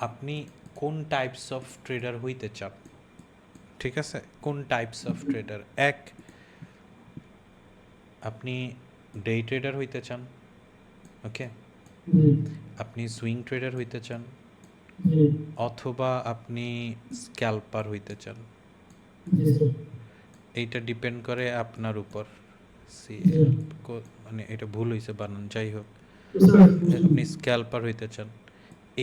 আপনি কোন types of tedder হইতে চান, ঠিক আছে? কোন টাইপস অফ ট্রেডার? এক, আপনি ডে ট্রেডার হইতে চান, ওকে? আপনি সুইং ট্রেডার হইতে চান, অথবা আপনি স্ক্যাল্পার হইতে চান। এইটা ডিপেন্ড করে আপনার উপর। মানে এটা ভুল হয়েছে বানান, যাই হোক। আপনি স্ক্যাল্পার হইতে চান,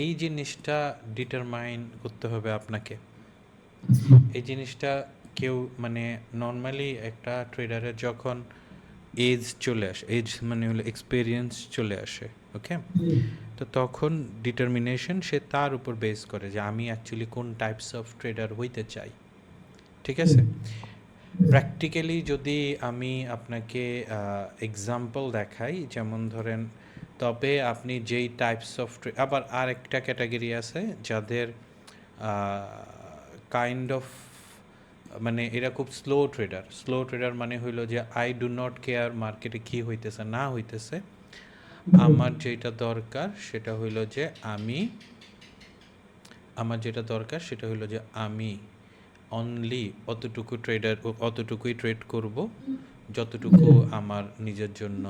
এই জিনিসটা ডিটারমাইন করতে হবে আপনাকে। এই জিনিসটা কেউ মানে নর্মালি একটা ট্রেডারের যখন এজ চলে আসে, এজ মানে হলো এক্সপিরিয়েন্স চলে আসে, ওকে? তো তখন ডিটারমিনেশন সে তার উপর বেস করে যে আমি অ্যাকচুয়ালি কোন টাইপস অফ ট্রেডার হইতে চাই, ঠিক আছে? প্র্যাকটিক্যালি যদি আমি আপনাকে এক্সাম্পল দেখাই, যেমন ধরেন, তবে আপনি যেই টাইপস অফ আবার আর একটা ক্যাটাগরি আছে যাদের কাইন্ড অফ মানে এরা খুব স্লো ট্রেডার। স্লো ট্রেডার মানে হইলো যে আই ডু নট কেয়ার মার্কেটে কী হইতেছে না হইতেছে, আমার যেটা দরকার সেটা হইলো যে আমি অনলি অতটুকুই ট্রেড করব যতটুকু আমার নিজের জন্য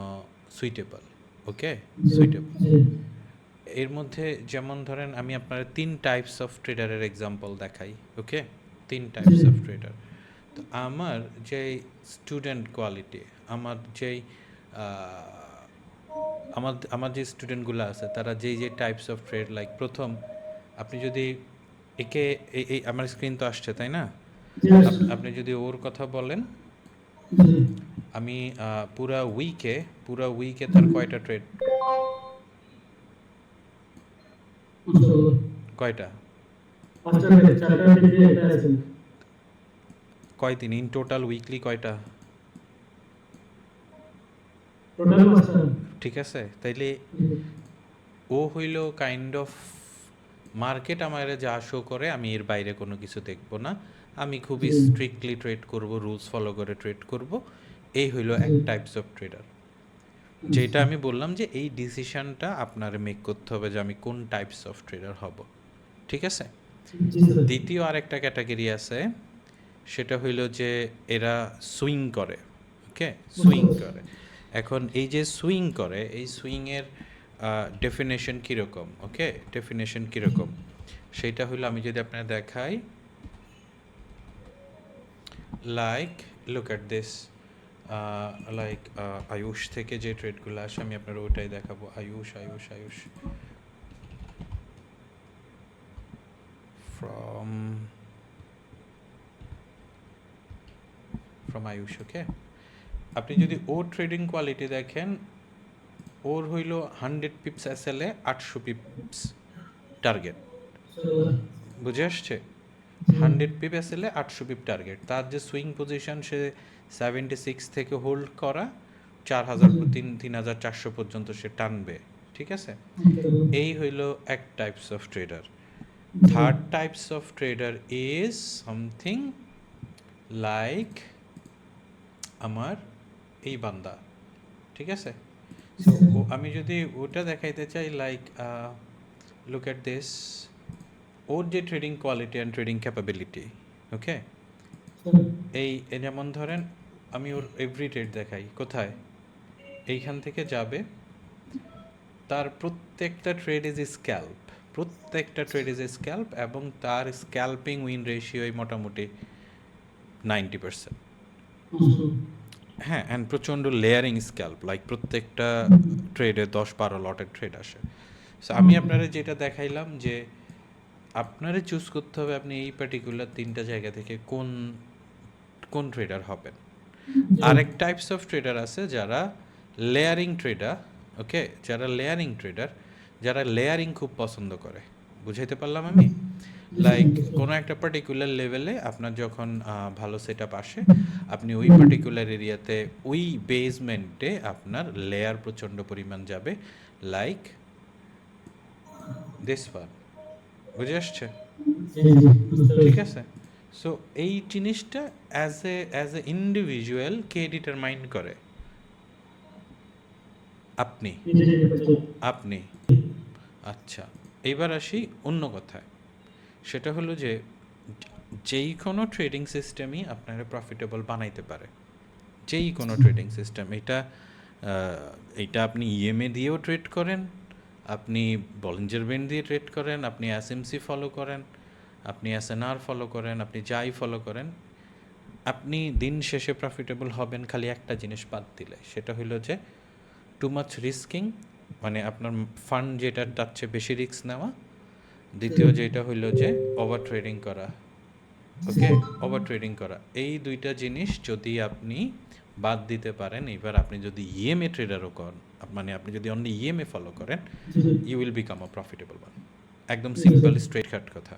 সুইটেবল, ওকে? সুইটেবল। এর মধ্যে যেমন ধরেন আমি আপনার 3 টাইপস অফ ট্রেডারের এক্সাম্পল দেখাই, ওকে? 3 টাইপস অফ ট্রেডার। তো আমার যেই স্টুডেন্ট কোয়ালিটি, আমার যেই আমার যে স্টুডেন্টগুলো আছে তারা যেই টাইপস অফ ট্রেড, লাইক প্রথম আপনি যদি একে এই আমার স্ক্রিন তো আসছে তাই না? আপনি যদি ওর কথা বলেন, আমি পুরা উইকে তার কয়টা ট্রেড, কয়টা, কয় দিন ইন টোটাল উইকলি কয়টা, ঠিক আছে? তাইলে ও হইল কাইন্ড অফ মার্কেট আমার যা শো করে আমি এর বাইরে কোনো কিছু দেখব না, আমি খুবই স্ট্রিক্টলি ট্রেড করব, রুলস ফলো করে ট্রেড করব। এই হইল এক টাইপস অফ ট্রেডার, যেটা আমি বললাম যে এই ডিসিশনটা আপনার মেক করতে হবে যে আমি কোন টাইপস অফ ট্রেডার হব, ঠিক আছে? দ্বিতীয় আরেকটা ক্যাটাগরি আছে, সেটা হইল যে এরা সুইং করে, ওকে? সুইং করে। এখন এই যে সুইং করে, এই সুইংয়ের ডেফিনেশন কীরকম, ওকে? ডেফিনেশন কীরকম সেইটা হইলো, আমি যদি আপনার দেখাই, like look at this, like Ayush থেকে যে ট্রেডগুলো আসে আমি আপনার ওইটাই দেখাবো। আয়ুষ ফ্রম আয়ুষ, ওকে? আপনি যদি ওর ট্রেডিং কোয়ালিটি দেখেন, ওর হইল 100 পিপস এসএলএ, 800 পিপস টার্গেট, বুঝে আসছে? 100 পিপ এসএলএ, 800 পিপ টার্গেট। তার যে সুইং পজিশন, সে 76 থেকে হোল্ড করা 4000 3400 পর্যন্ত সে টানবে, ঠিক আছে? এই হইল এক types of trader. Third types of trader is something like আমার এই বান্দা, ঠিক আছে? সো আমি যদি ওটা দেখাইতে চাই, like look at this, or যে trading quality and trading capability, okay? এই যেমন ধরেন আমি ওর এভরি ট্রেড দেখাই, কোথায়? এইখান থেকে যাবে, তার প্রত্যেকটা ট্রেড ইজ স্ক্যাল্প, এবং তার স্ক্যাল্পিং উইন রেশিওই মোটামুটি 90%। হ্যাঁ, অ্যান্ড প্রচণ্ড লেয়ারিং স্ক্যাল্প, লাইক প্রত্যেকটা ট্রেডে 10-12 লটের ট্রেড আসে। সো আমি আপনারা যেটা দেখাইলাম যে আপনারা চুজ করতে হবে আপনি এই পার্টিকুলার 3টা জায়গা থেকে কোন ট্রেডার হবেন। আরেক টাইপস অফ ট্রেডার আছে যারা লেয়ারিং ট্রেডার, ওকে? যারা লেয়ারিং খুব পছন্দ করে, বুঝাইতে পারলাম আমি? লাইক কোনো একটা পার্টিকুলার লেভেলে আপনার যখন ভালো সেট আপ আসে, আপনি ওই পার্টিকুলার এরিয়াতে ওই বেসমেন্টে আপনার লেয়ার প্রচণ্ড পরিমাণ যাবে, লাইক দিস ওয়ান, বুঝে আসছে? ঠিক আছে? সো এই জিনিসটা as a individual K determine করে? আপনি। আচ্ছা, এবার আসি অন্য কথায়, সেটা হলো যে যেই কোনো ট্রেডিং সিস্টেমই আপনারা প্রফিটেবল বানাইতে পারে, যেই কোনো ট্রেডিং সিস্টেম। এইটা আপনি ইএমএ দিয়েও ট্রেড করেন, আপনি বলিঞ্জার ব্যান্ড দিয়ে ট্রেড করেন, আপনি এসএমসি ফলো করেন, আপনি এসএনআর ফলো করেন, আপনি যাই ফলো করেন, আপনি দিন শেষে প্রফিটেবল হবেন খালি একটা জিনিস বাদ দিলে, সেটা হলো যে টু মাচ রিস্কিং, মানে আপনার ফান্ড যেটা তার চেয়ে বেশি রিস্ক নেওয়া। দ্বিতীয় যেটা হইলো যে ওভার ট্রেডিং করা। ওকে, ওভার ট্রেডিং করা, এই দুইটা জিনিস যদি আপনি বাদ দিতে পারেন, এবার আপনি যদি ইএমএ ট্রেডারও করেন, মানে আপনি যদি অনলি ইএমএ ফলো করেন, you will become a profitable one. একদম সিম্পল স্ট্রেট কাট কথা।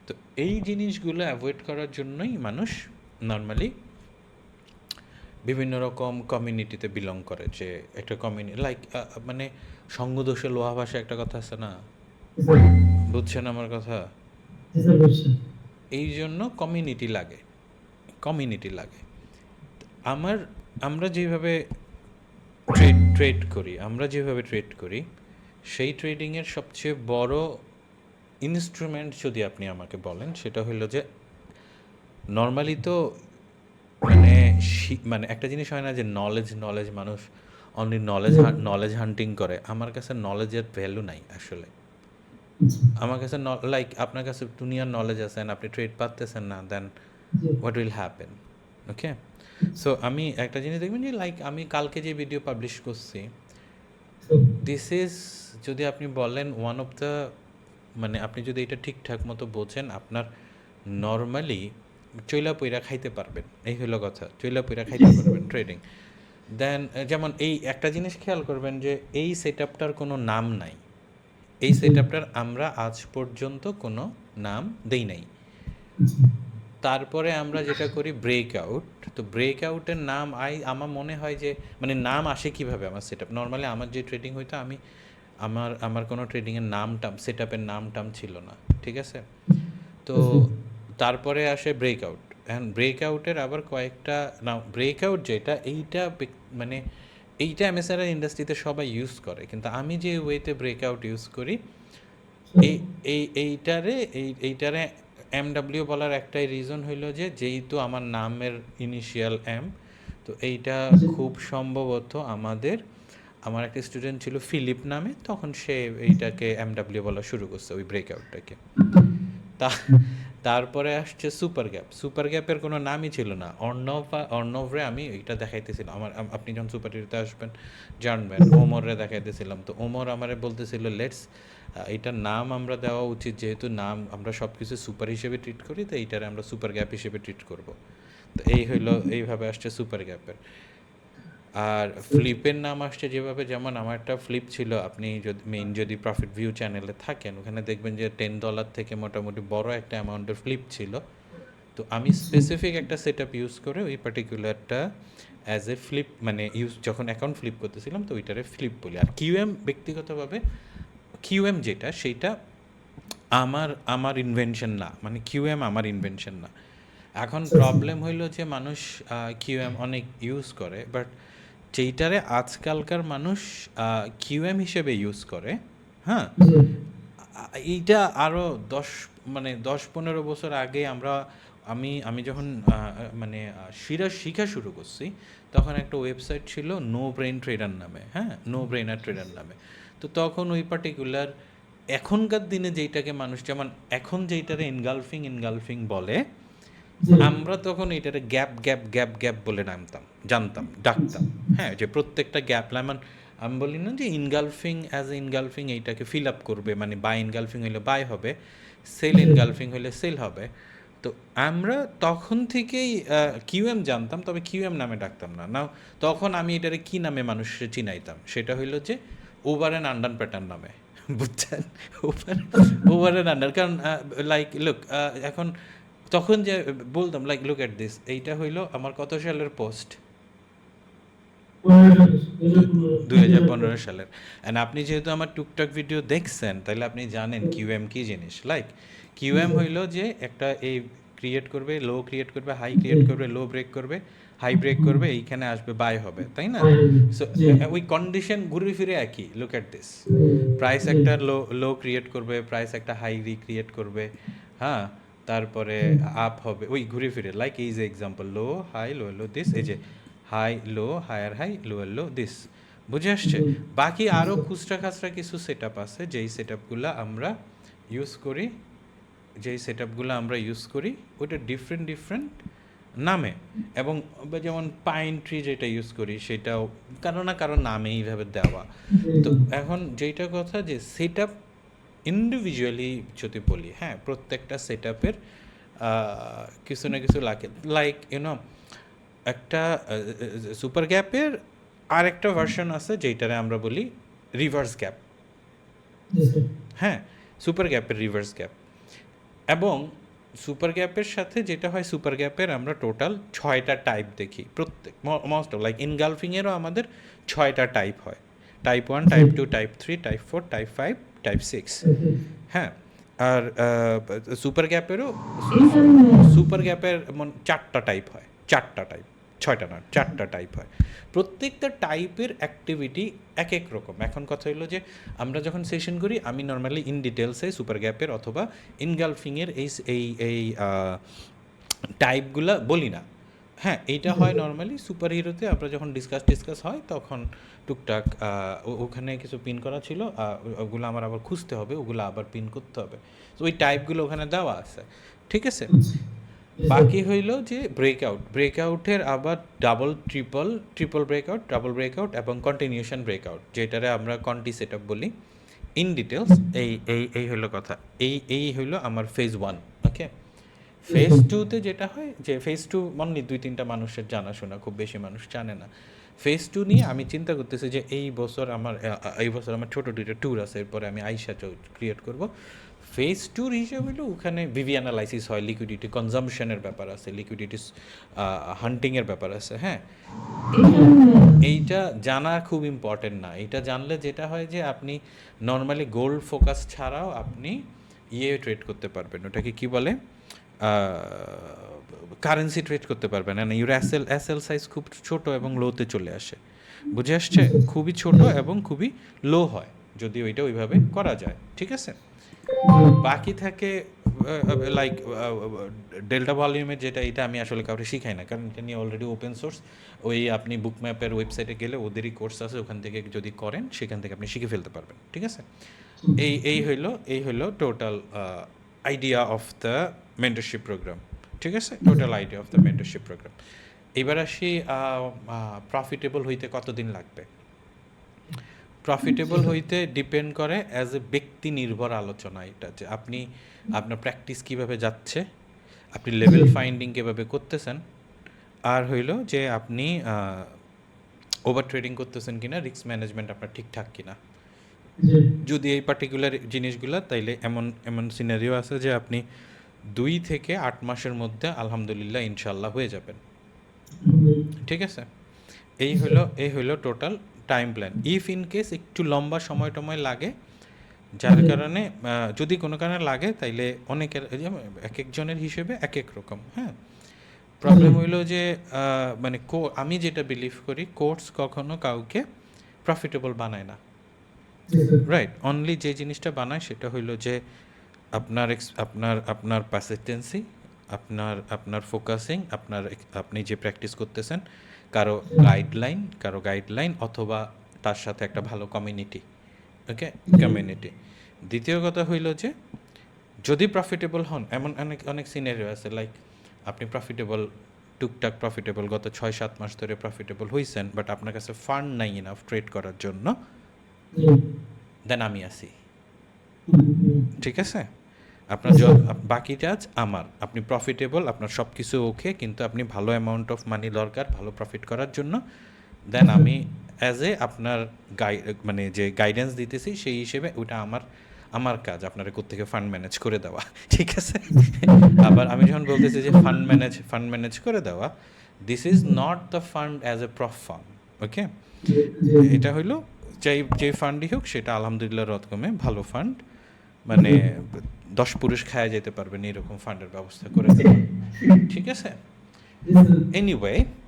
তো এই জিনিসগুলো অ্যাভয়েড করার জন্যই মানুষ নর্মালি বিভিন্ন রকম কমিউনিটিতে বিলং করে, যে একটা কমিউনিটি লাইক মানে সঙ্গদোষে লোহা ভাষা একটা কথা আছে না, বুঝছেন আমার কথা? এই জন্য কমিউনিটি লাগে, কমিউনিটি লাগে। আমরা যেভাবে ট্রেড করি, সেই ট্রেডিংয়ের সবচেয়ে বড় ইনস্ট্রুমেন্ট যদি আপনি আমাকে বলেন, সেটা হলো যে নর্মালি তো মানে মানে একটা জিনিস হয় না যে নলেজ মানুষ অনলি নলেজ হান্টিং করে। আমার কাছে নলেজের ভ্যালু নাই আসলে। আমার কাছে লাইক আপনার কাছে দুনিয়ার নলেজ আছে, আপনি ট্রেড পাচ্তেছেন না, then what will happen? Okay, so আমি একটা জিনিস দেখবেন যে লাইক আমি কালকে যে ভিডিও পাবলিশ করছি, দিস ইজ, যদি আপনি বলেন ওয়ান অফ দ্য, মানে আপনি যদি এটা ঠিকঠাক মতো বোঝেন, আপনার নর্মালি চইলা পইরা খাইতে পারবেন, এই হলো কথা, চইলা পইরা খাইতে পারবেন ট্রেডিং। দেন যেমন এই একটা জিনিস খেয়াল করবেন যে এই সেট আপটার কোনো নাম নাই, এই সেট আপটার আমরা আজ পর্যন্ত কোনো নাম দেই নাই। তারপরে আমরা যেটা করি ব্রেকআউট, তো ব্রেকআউটের নাম আমার মনে হয় যে মানে নাম আসে কীভাবে আমার সেট আপ, নর্মালি আমার যে ট্রেডিং হইতো, আমার কোনো ট্রেডিংয়ের সেট আপের নাম ছিল না, ঠিক আছে? তো তারপরে আসে ব্রেকআউট, এখন ব্রেকআউটের আবার কয়েকটা নাম। ব্রেকআউট যেটা, মানে এইটা এমএসএনআর ইন্ডাস্ট্রিতে সবাই ইউজ করে, কিন্তু আমি যে ওয়েতে ব্রেকআউট ইউজ করি, এইটারে এমডাব্লিউ বলার একটাই রিজন হইল যে যেহেতু আমার নামের ইনিশিয়াল এম, তো এইটা খুব সম্ভবত আমার একটা স্টুডেন্ট ছিল ফিলিপ নামে, তখন সে এইটাকে এমডাব্লিউ বলা শুরু করছে, ওই ব্রেকআউটটাকে। তারপরে আসছে সুপার গ্যাপের কোনো নামই ছিল না। অর্ণবরে আমি এইটা দেখাইতেছিলাম, আপনি যখন সুপার টিভিতে আসবেন জানবেন, ওমররে দেখাইতেছিলাম, তো ওমর আমারে বলতেছিল এইটার নাম আমরা দেওয়া উচিত, যেহেতু নাম আমরা সব কিছু সুপার হিসেবে ট্রিট করি, তো এইটারে আমরা সুপার গ্যাপ হিসেবে ট্রিট করব। তো এইভাবে আসছে সুপার গ্যাপের। আর ফ্লিপের নাম আসছে যেভাবে, যেমন আমার একটা ফ্লিপ ছিল, আপনি যদি প্রফিট ভিউ চ্যানেলে থাকেন, ওখানে দেখবেন যে $10 থেকে মোটামুটি বড় একটা অ্যামাউন্টের ফ্লিপ ছিল। তো আমি স্পেসিফিক একটা সেট আপ ইউজ করে ওই পার্টিকুলারটা অ্যাজ এ ফ্লিপ, মানে যখন অ্যাকাউন্ট ফ্লিপ করতেছিলাম, তো ওইটারে ফ্লিপ বলি। আর কিউএম ব্যক্তিগতভাবে কিউএম যেটা, সেইটা আমার ইনভেনশন না, মানে কিউএম আমার ইনভেনশন না। এখন প্রবলেম হইলো যে মানুষ কিউএম অনেক ইউজ করে, বাট যেইটারে আজকালকার মানুষ কিউএম হিসেবে ইউজ করে, হ্যাঁ, এইটা আরও 10-15 বছর আগে আমি যখন মানে শিখা শুরু করছি, তখন একটা ওয়েবসাইট ছিল নো ব্রেইন ট্রেডার নামে, হ্যাঁ, নো ব্রেইনার ট্রেডার নামে। তো তখন ওই পার্টিকুলার এখনকার দিনে যেইটাকে মানুষ যেমন এখন যেইটারে ইনগালফিং বলে, আমরা তখন এটারে গ্যাপ বলে জানতাম, ডাকতাম, হ্যাঁ, যে প্রত্যেকটা গ্যাপ আমি বলি না যে ইনগালফিং এইটাকে ফিল আপ করবে, মানে বাই ইনগালফিং হইলে বাই হবে, সেল ইনগালফিং হইলে সেল হবে। তো আমরা তখন থেকেই কিউএম জানতাম, তবে কিউএম নামে ডাকতাম না। নাও তখন আমি এটারে কি নামে মানুষের চিনাইতাম, সেটা হইলো যে ওভার অ্যান্ড আন্ডার প্যাটার্ন নামে, বুঝছেন? ওভার অ্যান্ড আন্ডার, কারণ লাইক লুক, এখন তখন যে বলতাম লাইক লুক অ্যাট দিস, এইটা হইলো আমার কত সালের পোস্ট, 2015 সালের। অ্যান্ড আপনি যেহেতু আমার টুকটাক ভিডিও দেখছেন, তাহলে আপনি জানেন কিউএম কী জিনিস। লাইক কিউএম হইলো যে একটা এই ক্রিয়েট করবে, লো ক্রিয়েট করবে, হাই ক্রিয়েট করবে, লো ব্রেক করবে, হাই ব্রেক করবে, এইখানে আসবে বাই হবে, তাই না? সো ওই কন্ডিশন ঘুরে ফিরে একই। লুক অ্যাট দিস, প্রাইস একটা লো ক্রিয়েট করবে, প্রাইস একটা হাই রিক্রিয়েট করবে, হ্যাঁ, তারপরে আপ হবে, ওই ঘুরে ফিরে, লাইক এই যে example, low high low low this, এই যে high low higher high lower low this, বুঝে আসছে? বাকি আরও খুচরা খাচরা কিছু সেট আপ আছে, যেই সেট আপগুলো আমরা ইউজ করি, ওইটা ডিফারেন্ট ডিফারেন্ট নামে, এবং যেমন পাইন ট্রি যেটা ইউজ করি সেটাও কারো না কারো নামে এইভাবে দেওয়া। তো এখন যেইটা কথা যে সেট আপ ইন্ডিভিজুয়ালি যদি বলি, হ্যাঁ, প্রত্যেকটা সেট আপের কিছু না কিছু লাগে, লাইক ইউনো একটা সুপার গ্যাপের আর একটা ভার্সন আছে যেটারে আমরা বলি রিভার্স গ্যাপ, হ্যাঁ, সুপার গ্যাপের রিভার্স গ্যাপ। এবং সুপার গ্যাপের সাথে যেটা হয়, সুপার গ্যাপের আমরা টোটাল 6টা টাইপ দেখি, প্রত্যেক মোস্ট অফ, লাইক ইনগালফিংয়েরও আমাদের 6টা টাইপ হয়, type 1, type 2, type 3, type 4, type 5, type 6, হ্যাঁ। আর সুপার গ্যাপের 4টা টাইপ হয়, 4টা টাইপ, 6টা না, 4টা টাইপ হয়। প্রত্যেকটা টাইপের অ্যাক্টিভিটি এক এক রকম। এখন কথা হলো যে আমরা যখন সেশন করি, আমি নর্মালি ইন ডিটেলসে সুপার গ্যাপের অথবা ইনগালফিংয়ের এই টাইপগুলো বলি না, হ্যাঁ। এইটা হয় নর্মালি সুপার হিরোতে, আমরা যখন ডিসকাস হয় তখন টুকটাক ওখানে কিছু পিন করা ছিল, ওগুলো আমার আবার খুঁজতে হবে, ওগুলো আবার পিন করতে হবে, তো ওই টাইপগুলো ওখানে দেওয়া আছে, ঠিক আছে। বাকি হইল যে ব্রেকআউটের আবার ট্রিপল ব্রেকআউট, ডাবল ব্রেকআউট এবং কন্টিনিউশন ব্রেকআউট, যেটারে আমরা কন্টি সেট আপ বলি। ইন ডিটেলস এই হইলো কথা, এই হইলো আমার ফেজ 1, ওকে। ফেজ 2তে যেটা হয় যে ফেজ 2 মানে 2-3টা মানুষের জানাশোনা, খুব বেশি মানুষ জানে না। ফেজ 2 নিয়ে আমি চিন্তা করতেছি যে এই বছর আমার ছোটো 2টা ট্যুর আছে, এরপরে আমি আইসা ক্রিয়েট করব। ফেজ 2 হিসেবে হলো ওখানে ভিভি অ্যানালাইসিস হয়, লিকুইডিটি কনজাম্পশনের ব্যাপার আছে, লিকুইডিটি হান্টিংয়ের ব্যাপার আছে, হ্যাঁ। এইটা জানা খুব ইম্পর্টেন্ট না, এটা জানলে যেটা হয় যে আপনি নর্মালি গোল্ড ফোকাস ছাড়াও আপনি ট্রেড করতে পারবেন, ওটাকে কি বলে, কারেন্সি ট্রেড করতে পারবেন না। ইউর এসএল সাইজ খুব ছোট এবং লোতে চলে আসে, বুঝে আসছে? খুবই ছোট এবং খুবই লো হয় যদি ওইটা ওইভাবে করা যায়, ঠিক আছে। বাকি থাকে লাইক ডেল্টা ভলিউমের যেটা, এটা আমি আসলে কাউকে শিখাই না, কারণ এটা নিয়ে অলরেডি ওপেন সোর্স, ওই আপনি বুক ম্যাপের ওয়েবসাইটে গেলে ওদেরই কোর্স আছে, ওখান থেকে যদি করেন সেখান থেকে আপনি শিখে ফেলতে পারবেন, ঠিক আছে। এই হইলো total idea of the mentorship program, ঠিক আছে, total idea of the mentorship program. এবার আসি প্রফিটেবল হইতে কতদিন লাগবে। প্রফিটেবল হইতে ডিপেন্ড করে অ্যাজ এ ব্যক্তি নির্ভর আলোচনা, এটা যে আপনি আপনার প্র্যাকটিস কীভাবে যাচ্ছে, আপনি লেভেল ফাইন্ডিং কীভাবে করতেছেন, আর হইল যে আপনি ওভার ট্রেডিং করতেছেন কিনা, রিস্ক ম্যানেজমেন্ট আপনার ঠিকঠাক কিনা। যদি এই পার্টিকুলার জিনিসগুলো, তাইলে এমন সিনারিও আছে যে আপনি 2 থেকে 8 মাসের মধ্যে আলহামদুলিল্লাহ ইনশাল্লাহ হয়ে যাবেন, ঠিক আছে। এই হইলো total time plan. If in case একটু লম্বা সময় লাগে, যার কারণে যদি কোনো কারণে লাগে, তাইলে অনেকের এক একজনের হিসেবে এক এক রকম, হ্যাঁ। প্রবলেম হইলো যে মানে আমি যেটা বিলিভ করি, কোর্স কখনো কাউকে প্রফিটেবল বানায় না, রাইট। অনলি যে জিনিসটা বানায় সেটা হইলো যে আপনার পারসিস্টেন্সি, আপনার ফোকাসিং, আপনি যে প্র্যাকটিস করতেছেন, কারো গাইডলাইন অথবা তার সাথে একটা ভালো কমিউনিটি, ওকে, কমিউনিটি। দ্বিতীয় কথা হইল যে যদি প্রফিটেবল হন, এমন অনেক সিনারিও আছে, লাইক আপনি টুকটাক প্রফিটেবল গত 6-7 মাস ধরে প্রফিটেবল হয়েছেন, বাট আপনার কাছে ফান্ড নাই ইনাফ ট্রেড করার জন্য, দেন আমি আসি, ঠিক আছে। আপনার বাকিটা আমার, আপনি প্রফিটেবল, আপনার সব কিছু ওকে, কিন্তু আপনি ভালো অ্যামাউন্ট অফ মানি দরকার ভালো প্রফিট করার জন্য, দেন আমি অ্যাজ এ আপনার মানে যে গাইডেন্স দিতেছি সেই হিসেবে ওটা আমার কাজ আপনারা কোত্থেকে ফান্ড ম্যানেজ করে দেওয়া, ঠিক আছে। আবার আমি যখন বলতেছি যে ফান্ড ম্যানেজ করে দেওয়া, this is not the fund as a prop fund, okay. এটা হইলো যে ফান্ডই হোক সেটা আলহামদুলিল্লাহ রকমে ভালো ফান্ড, মানে 10 পুরুষ খায়া যেতে পারবেন, এরকম ফান্ডের ব্যবস্থা করে দেওয়া। ঠিক আছে? এনিওয়ে,